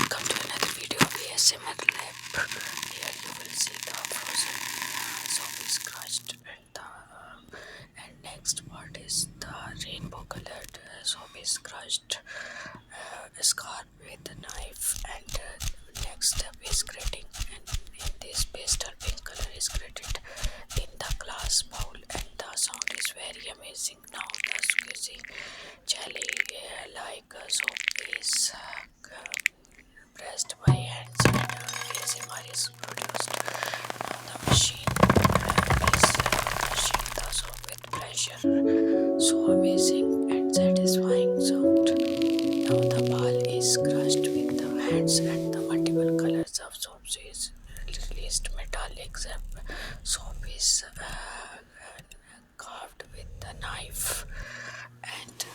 welcome to another video of ASMR Lab. Here you will see the frozen soap is crushed, and next part is the rainbow colored soap is crushed, scarred with a knife, and next step is grating. And in this pastel pink color is grated in the glass bowl, and the sound is very amazing. Now the squishing jelly like soap is pressed by hands, and ASMR is produced. Now the machine is crushing the soap with pleasure. So amazing and satisfying sound. Now the ball is crushed with the hands, and the multiple colors of soaps is released. Metallic soap is carved with the knife, and